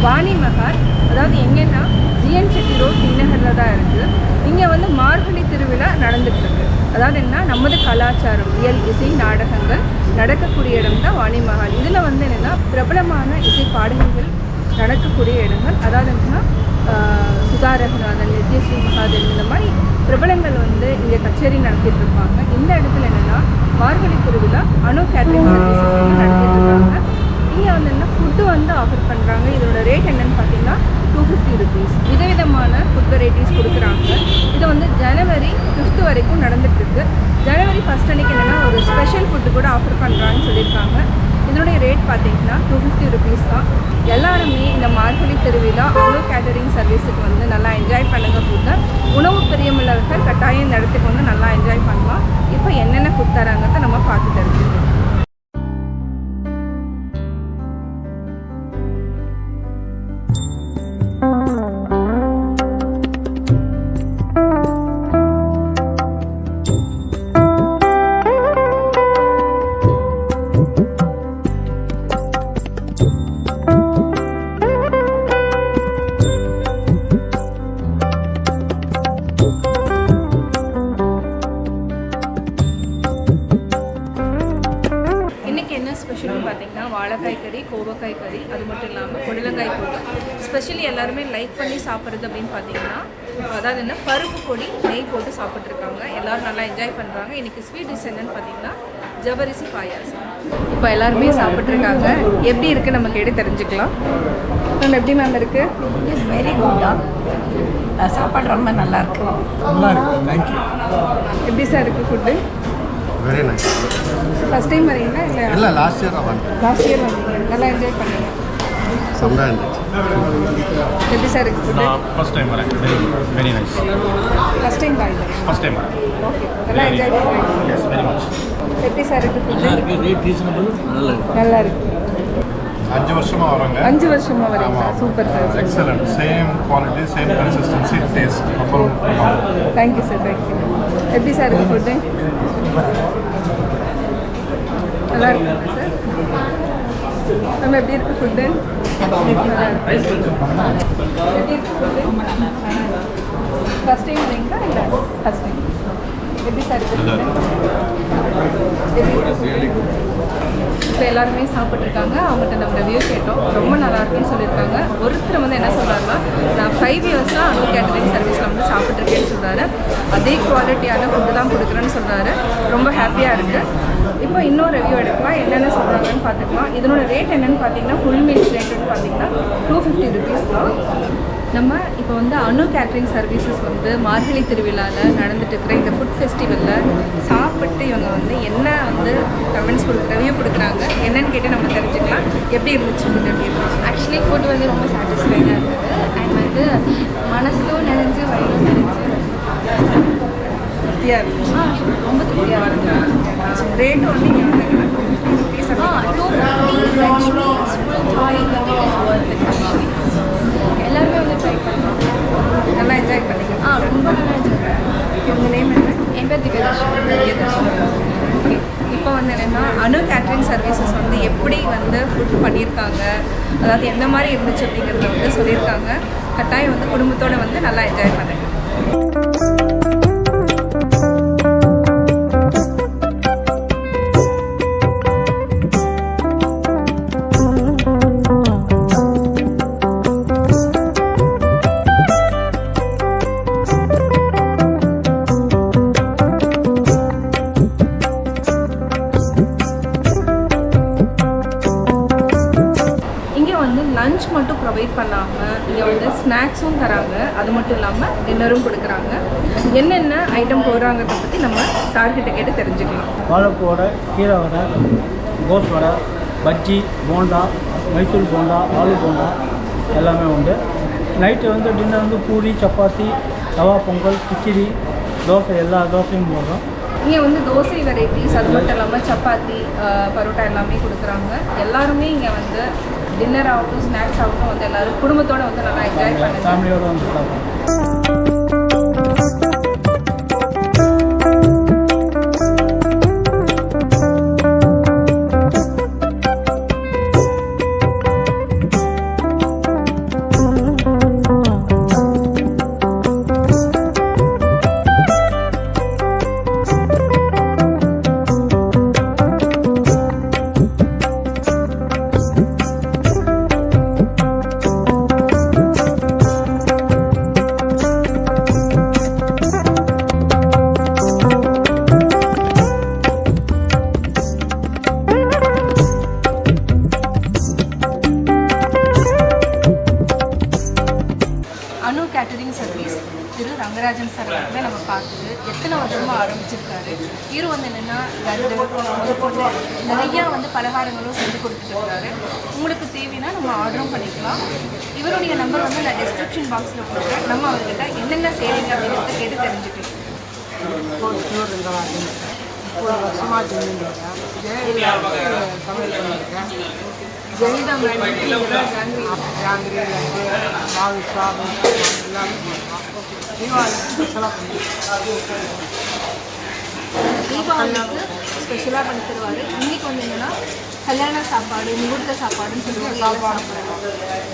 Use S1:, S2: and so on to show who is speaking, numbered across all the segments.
S1: வாணி மஹால். அதாவது எங்கன்னா GN Shetty road டிநகரில் தான் இருக்குது. இங்கே வந்து மார்கழி திருவிழா நடந்துகிட்ருக்கு. அதாவது என்ன, நமது கலாச்சாரம், இயல், இசை, நாடகங்கள் நடக்கக்கூடிய இடம் தான் வாணி மஹால். இதில் வந்து என்னென்னா பிரபலமான இசை பாடல்கள் நடக்கக்கூடிய இடங்கள். அதாவது என்னன்னா சுதா ரகுநாதன், நித்யஸ்ரீ மகாதேவன், இந்த மாதிரி பிரபலங்கள் வந்து இங்கே கச்சேரி நடத்திட்டு இருப்பாங்க. இந்த இடத்துல என்னென்னா மார்கழி திருவிழா அணு கேட்ரிங் சர்வீசஸ் வந்து நடத்திட்டு இருக்காங்க. இங்கே வந்து என்ன ஃபுட்டு வந்து ஆஃபர் பண்ணுறாங்க. இதோட ரேட் என்னென்னு பார்த்தீங்கன்னா 250 rupees. விதவிதமான ஃபுட் வெரைட்டிஸ் கொடுக்குறாங்க. இது வந்து ஜனவரி 5th வரைக்கும் நடந்துகிட்ருக்கு. ஜனவரி 1st அன்றைக்கி என்னென்னா ஒரு ஸ்பெஷல் ஃபுட்டு கூட ஆஃபர் பண்ணுறாங்கன்னு சொல்லியிருக்காங்க. இதனுடைய ரேட் பார்த்தீங்கன்னா 250 rupees தான். எல்லாருமே இந்த மார்கழி திருவிழா அணு கேட்டரிங் சர்வீஸுக்கு வந்து நல்லா என்ஜாய் பண்ணுங்க. ஃபுட்டை உணவு பிரியமுள்ளவர்கள் கட்டாயம் இந்த இடத்துக்கு வந்து நல்லா என்ஜாய் பண்ணலாம். இப்போ என்னென்ன ஃபுட் தராங்கிறத நம்ம பார்த்து தெரிஞ்சுக்கணும். ஸ்பெஷல்னு பார்த்தீங்கன்னா வாழைக்காய் கறி, கோவக்காய் கறி, அது மட்டும் இல்லாமல் புடலங்காய் போட்டு ஸ்பெஷலி எல்லாருமே லைக் பண்ணி சாப்பிட்றது அப்படின்னு பார்த்தீங்கன்னா அதாவது என்ன பருப்பு பொடி நெய் போட்டு சாப்பிட்ருக்காங்க. எல்லோரும் நல்லா என்ஜாய் பண்ணுறாங்க. இன்றைக்கி ஸ்வீட் டிஷ் என்னன்னு பார்த்தீங்கன்னா ஜவரிசி பாயாசம். இப்போ எல்லாருமே சாப்பிட்ருக்காங்க. எப்படி இருக்குது நம்ம கேட்டு தெரிஞ்சுக்கலாம். மேம் எப்படி மேம் இருக்குது?
S2: இட்ஸ் வெரி குட்டா. சாப்பாடு ரொம்ப நல்லாயிருக்கு.
S3: தேங்க்யூ.
S1: எப்படி சார் இருக்குது food?
S3: Very nice.
S1: First time வரீங்களா
S3: இல்லை லாஸ்ட் இயர் வந்தேன்.
S1: லாஸ்ட் இயர் வந்தீங்க. நல்லா என்ஜாய் பண்ணுங்க.
S3: செம்மையாக இருந்துச்சு.
S1: எப்படி சார் இருக்குது ஃபுட்டு?
S4: ஃபர்ஸ்ட் டைம் வரேன். Very nice.
S1: ஃபஸ்ட் டைம் வரீங்க?
S4: ஃபர்ஸ்ட் டைம் வரேன்.
S1: ஓகே, நல்லா என்ஜாய் பண்ணுறீங்க.
S4: Yes, very much.
S1: எப்படி சார் இருக்குது ஃபுட்டு?
S4: ரேட் ரீசனபிள்,
S1: நல்லா இருக்குது.
S3: 5 வருஷமாக வராங்க.
S1: 5 வருஷமாக வரீங்க. Super sir.
S3: Excellent. Same quality, same consistency, taste. அப்புறம்
S1: தேங்க்யூ சார், தேங்க்யூ. எப்படி சார் இருக்குது ஃபுட்டு? நல்லா இருக்குங்களா சார்? நம்ம எப்படி இருக்குது ஃபுட்டு? எப்படி இருக்குது ஃபுட்டு? ஃபஸ்ட் டைம் வரீங்களா இல்லை ஃபஸ்ட் டைம்? எப்படி சார் இருக்குது? இப்போ எல்லாருமே சாப்பிட்ருக்காங்க. அவங்ககிட்ட நம்ம ரிவ்யூ கேட்டோம். ரொம்ப நல்லா இருக்குன்னு சொல்லியிருக்காங்க. ஒருத்தர் வந்து என்ன சொல்கிறாருன்னா, நான் 5 இயர்ஸாக அணு கேட்டரிங் சர்வீஸில் வந்து சாப்பிட்ருக்கேன்னு சொல்கிறாரு. அதே குவாலிட்டியான ஃபுட்டு தான் கொடுக்குறேன்னு சொல்கிறாரு. ரொம்ப ஹாப்பியாக இருக்குது. இப்போ இன்னொரு ரிவ்யூ எடுக்கலாம். என்னென்ன சொல்கிறாங்கன்னு பார்த்துக்கலாம். இதனோட ரேட் என்னென்னு பார்த்தீங்கன்னா ஃபுல் மீல்ஸ் ரேட்டுன்னு பார்த்தீங்கன்னா 250 rupees தான். நம்ம இப்போ வந்து அணு கேட்ரிங் சர்வீசஸ் வந்து மார்கழி திருவிழாவில் நடந்துட்டு இருக்கிற இந்த ஃபுட் ஃபெஸ்டிவலில் சாப்பிட்டு இவங்க வந்து என்ன வந்து கமெண்ட்ஸ் ரிவ்யூ கொடுக்குறாங்க என்னன்னு கேட்டு நம்ம தெரிஞ்சுக்கலாம். எப்படி இருந்துச்சு ஃபுட்? எப்படி இருந்துச்சு?
S5: ஆக்சுவலி ஃபுட் வந்து ரொம்ப சாட்டிஸ்ஃபைடாக இருந்தது. அண்ட் வந்து மனசும் நிறைஞ்சு வயிறும் நிறைஞ்சு
S1: திருப்தியாக இருந்துச்சு.
S5: ரொம்ப திருப்தியாக இருந்தது.
S1: ரேட்டு வந்து இங்கே வந்தாங்கன்னா
S5: 250 வெஜ் மீல்ஸ் ஃபுல் தாய் எல்லாருமே வந்து ட்ரை பண்ணலாம்.
S1: நல்லா என்ஜாய் பண்ணிங்க.
S5: ரொம்ப நல்லா என்ஜாய் பண்ணேன்.
S1: உங்கள் நேம் என்ன?
S5: என் பேர் திவ்யதர்ஷினி.
S1: ஓகே, இப்போ வந்து என்னென்னா அணு கேட்ரிங் சர்வீசஸ் வந்து எப்படி வந்து ஃபுட் பண்ணியிருக்காங்க, அதாவது எந்த மாதிரி இருந்துச்சு அப்படிங்கிறத வந்து சொல்லியிருக்காங்க. கட்டாயம் வந்து குடும்பத்தோடு வந்து நல்லா என்ஜாய் பண்ணுங்க. லஞ்ச் மட்டும் ப்ரொவைட் பண்ணாமல் இங்கே வந்து ஸ்நாக்ஸும் தராங்க. அது மட்டும் இல்லாமல் டின்னரும் கொடுக்குறாங்க. என்னென்ன ஐட்டம் போடுறாங்கிறத பற்றி நம்ம சார்கிட்ட கேட்டு தெரிஞ்சுக்கலாம்.
S6: வாழைப்பூ வடை, கீரை வடை, கோஸ் வடை, பஜ்ஜி, போண்டா, மைசூர் போண்டா, ஆலு போண்டா எல்லாமே உண்டு. நைட்டு வந்து டின்னர் வந்து பூரி, சப்பாத்தி, ரவா பொங்கல், கிச்சிடி, தோசை, எல்லா தோசையும் போடுறோம்.
S1: இங்கே வந்து தோசை வெரைட்டிஸ், அது மட்டும் இல்லாமல் சப்பாத்தி, பரோட்டா எல்லாமே கொடுக்குறாங்க. எல்லாருமே இங்கே வந்து டின்னர் ஆகட்டும், ஸ்நாக்ஸ் ஆகட்டும் வந்து எல்லோரும் குடும்பத்தோடு வந்து நல்லா என்ஜாய் பண்ணுங்க.
S6: ஃபேமிலியோடு வந்து சாப்பிடுவோம்.
S1: கேட்டரிங் சர்வீஸ் திரு ரங்கராஜன் சார் வந்து நம்ம பார்த்துட்டு எத்தனை வருஷமாக ஆரம்பிச்சிருக்காரு. இவர் வந்து என்னென்னா லட்டு முதற்கொண்டு நிறையா வந்து பலகாரங்களும் செஞ்சு கொடுத்துட்ருக்காரு. உங்களுக்கு தேவைன்னா நம்ம ஆர்டரும் பண்ணிக்கலாம். இவருடைய நம்பர் வந்து நான் டிஸ்கிரிப்ஷன் பாக்ஸில் கொடுக்குறேன். நம்ம அவர்கிட்ட என்னென்ன செய்கிறீங்க அப்படிங்கிறத கேட்டு தெரிஞ்சுக்கலாம்.
S2: வருஷமாக செஞ்சுருக்கேன். சமையல் பண்ணியிருக்கேன்.
S1: ஜெனிதா மேடம்
S2: ஜாங்கிரி லட்டு பாதுஷா எல்லாமே பண்ணுறோம். தீபாவளி ஸ்பெஷலாக பண்ணியிருக்கேன்.
S1: தீபாவளிக்கு ஸ்பெஷலாக பண்ணி தருவார். இன்றைக்கி வந்து என்னென்னா கல்யாண சாப்பாடு முகூர்த்த சாப்பாடுன்னு சொல்லி
S2: சாப்பாடு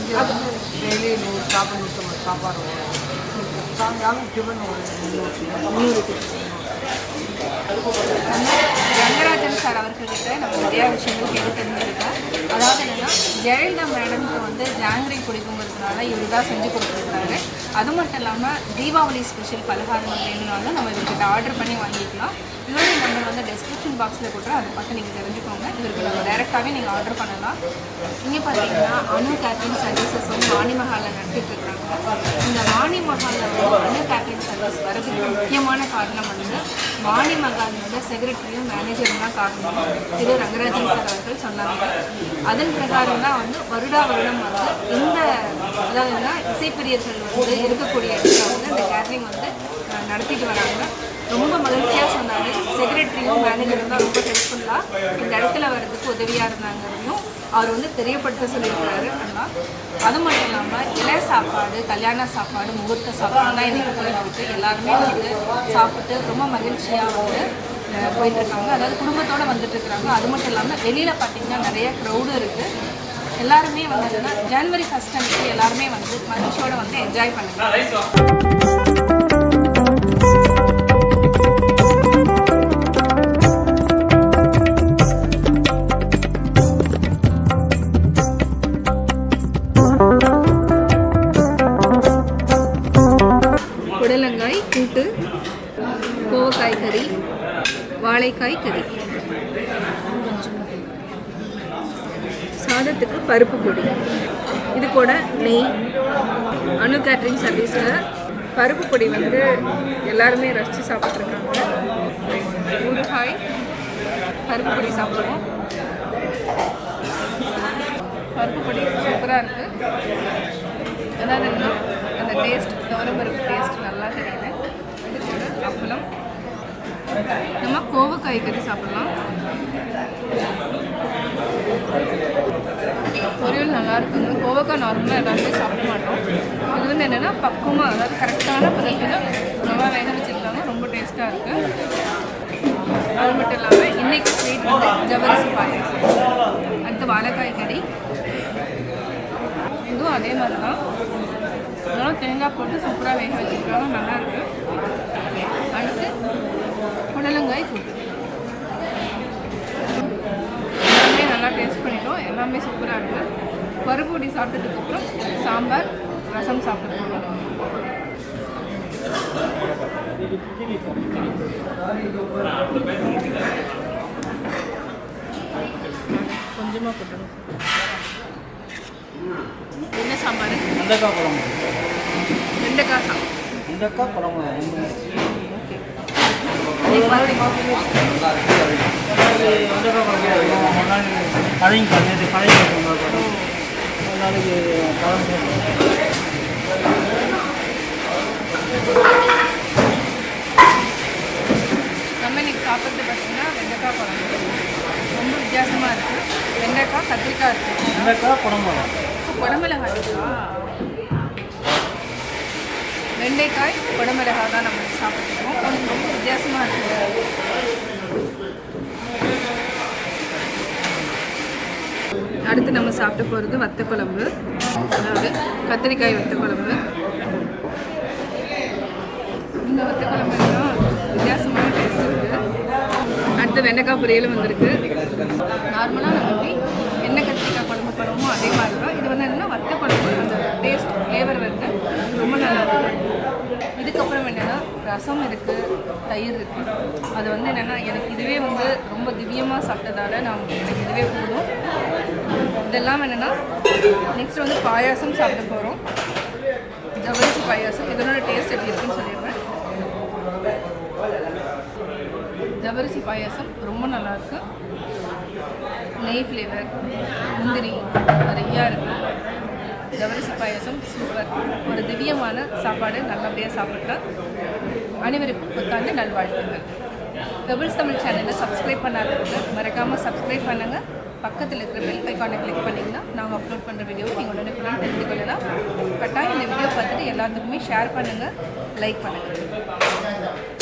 S2: இங்கே வந்து டெய்லி 100 சாப்பாடு 150 சாப்பாடு வரும். சாயங்காலம் டிஃபன் ஒரு 300
S1: ரங்கராஜன் சார் அவர்கிட்ட நம்ம நிறையா விஷயங்கள் கேட்டு தெரிஞ்சுருக்கோம். அதாவது என்னென்னா ஜெயலலிதா மேடம்க்கு வந்து ஜாங்கிரி பிடிக்குங்கிறதுனால இவர் தான் செஞ்சு கொடுத்துருக்காரு. அது மட்டும் இல்லாமல் தீபாவளி ஸ்பெஷல் பலகாரங்கள் வேணும்னாலும் நம்ம இவர்கிட்ட ஆர்டர் பண்ணி வாங்கிக்கலாம். இதோடைய நம்பர் வந்து டிஸ்கிரிப்ஷன் பாக்ஸில் கொடுக்குறோம். அதை பார்த்து நீங்கள் தெரிஞ்சுக்கோங்க. இவருக்கு நம்ம டைரெக்டாகவே நீங்கள் ஆர்டர் பண்ணலாம். இங்கே பார்த்தீங்கன்னா அனு கேட்ரிங் சர்வீசஸ் வந்து வாணி மஹாலில் நடத்திட்டு இருக்காங்க. இந்த வாணி மஹாலில் வந்து அனு கேட்ரிங் சர்வீஸ் வரதுக்கு முக்கியமான காரணம் வந்து வாணி மஹாலோட செக்ரட்டரியும் மேனேஜரும் தான் காரணம் திரு ரங்கராஜன் சார் அவர்கள் சொன்னாங்க. அதன் பிரகாரம் தான் வந்து வருடம் வந்து இந்த அதாவதுன்னா இசைப்பிரியர்கள் வந்து இருக்கக்கூடிய இடத்துல வந்து இந்த கேட்ரிங் வந்து நடத்திட்டு வராங்க. ரொம்ப மகிழ்ச்சியாக சொன்னாங்க. செக்ரட்டரியும் மேனேஜரும் தான் ரொம்ப ஹெல்ப்ஃபுல்லாக இந்த இடத்துல வர்றதுக்கு உதவியாக இருந்தாங்கிறதையும் அவர் வந்து தெரியப்படுத்த சொல்லியிருக்கிறாரு. ஆனால் அது மட்டும் இல்லாமல் இளைய சாப்பாடு கல்யாண சாப்பாடு முகூர்த்த சாப்பாடு தான் இன்றைக்கி போயிட்டு எல்லாருமே வந்து சாப்பிட்டு ரொம்ப மகிழ்ச்சியாக வந்து போயிட்டுருக்காங்க. அதாவது குடும்பத்தோடு வந்துட்டுருக்குறாங்க. அது மட்டும் இல்லாமல் வெளியில் பார்த்திங்கன்னா நிறைய க்ரௌடு இருக்குது. எல்லாருமே வந்து ஜனவரி 1 அன்றைக்கி எல்லாருமே வந்து மகிழ்ச்சியோடு வந்து என்ஜாய் பண்ணுறாங்க. புடலங்காய் கூட்டு, கோவக்காய் கறி, வாழைக்காய் கறி, சாதத்துக்கு பருப்பு பொடி, இது கூட நெய். அனு கேட்ரிங் சர்வீஸில் பருப்பு பொடி வந்து எல்லாருமே ரசித்து சாப்பிட்ருக்காங்க. ஊறுகாய் பருப்பு பொடி சாப்பிடுவோம். பருப்பு பொடி சூப்பராக இருக்குது. அதாவது என்ன அந்த டேஸ்ட் துவரம்பருப்பு டேஸ்ட் நல்லா தெரியுது. இது கூட அப்பளம். நம்ம கோவக்காய் கறி சாப்பிட்லாம். பொரியல் நல்லா இருக்குங்க. கோவக்காய் நார்மலாக எல்லாருமே சாப்பிட மாட்டோம். இது வந்து என்னென்னா பக்குவமாக அதாவது கரெக்டான பதத்தில் நல்லா வேக வச்சுருக்காங்க. ரொம்ப டேஸ்ட்டாக இருக்குது. அது மட்டும் இல்லாமல் இன்றைக்கி ஸ்வீட் வந்து ஜவ்வரிசி பாயாசம். அடுத்து வாழைக்காய் கறி. இதுவும் அதே மாதிரி தான். நல்லா தேங்காய் போட்டு சூப்பராக வேக வச்சுருக்காங்க. நல்லாயிருக்கு. அடுத்து புடலங்காய் கூட்டு. எல்லாமே நல்லா டேஸ்ட் பண்ணிட்டோம். எல்லாமே சூப்பராக இருக்குது. பருப்பு பொடி சாப்பிட்டதுக்கப்புறம் சாம்பார் ரசம் சாப்பிட்டு போகிறோம். கொஞ்சமாக போட்டணும். என்ன சாம்பார்?
S6: வெண்டைக்காய் குழம்பு.
S1: வெண்டைக்காய் சாம்பார்.
S6: வெண்டைக்காய் குழம்பு. வெண்டைக்காய் குழம்பு ஒரு நாள் கடைங்க நேற்று கடைங்க ஒரு நாளைக்கு குழம்பு.
S1: நம்ம இன்னைக்கு சாப்பிட்றது பார்த்தீங்கன்னா வெண்டைக்காய் குழம்பு. ரொம்ப வித்தியாசமாக இருக்குது. வெண்டைக்காய் கத்திரிக்காய் இருக்குது.
S6: வெண்டைக்காய் குழம்பு.
S1: குடமிளகாய் இருக்கா? வெண்டைக்காய் குடமிளகாய் தான் நம்ம சாப்பிட்ருக்கோம். கொஞ்சம் ரொம்ப வித்தியாசமாக இருக்குது. அடுத்து நம்ம சாப்பிட்டு போகிறது வத்த குழம்பு. அதாவது கத்திரிக்காய் வத்த குழம்பு. இந்த வத்த குழம்புலாம் வித்தியாசமான டேஸ்ட் இருக்குது. அடுத்து வெண்டைக்காய் பொரியலும் வந்திருக்கு. நார்மலாக நம்ம எப்படி எண்ணெய் கத்திரிக்காய் குழம்பு பண்ணுவோமோ அதே மாதிரி தான். இது வந்து என்னென்னா வத்த குழம்பு அந்த டேஸ்ட் ஃப்ளேவர் வந்து ரொம்ப நல்லா இருக்குது. இதுக்கப்புறம் என்னென்னா ரசம் இருக்குது, தயிர் இருக்குது. அது வந்து என்னென்னா எனக்கு இதுவே வந்து ரொம்ப திவ்யமாக சாப்பிட்டதால் எனக்கு இதுவே போதும். இதெல்லாம் என்னென்னா நெக்ஸ்ட் வந்து பாயாசம் சாப்பிட போகிறோம். ஜவ்வரிசி பாயாசம் இதனோட டேஸ்ட் எப்படி இருக்குன்னு சொல்லிடுறேன். ஜவ்வரிசி பாயாசம் ரொம்ப நல்லாயிருக்கு. நெய் ஃப்ளேவர், முந்திரி நிறையா இருக்குது. ஜவ்வரிசி பாயாசம் சூப்பர். ஒரு திவ்யமான சாப்பாடு நல்லபடியாக சாப்பிட்றேன். அனைவருக்கும் புத்தாண்டு நல்வாழ்த்துக்கள். பெபிள்ஸ் தமிழ் சேனலை சப்ஸ்கிரைப் பண்ணாதவங்க மறக்காமல் சப்ஸ்கிரைப் பண்ணுங்கள். பக்கத்தில் இருக்கிற பெல் ஐக்கானை கிளிக் பண்ணிங்கன்னா நாங்கள் அப்லோட் பண்ணுற வீடியோவை நீங்கள் உடனுக்குடன் தெரிந்து கொள்ளலாம். கட்டாயம் இந்த வீடியோ பார்த்துட்டு எல்லாத்துக்குமே ஷேர் பண்ணுங்கள், லைக் பண்ணுங்கள்.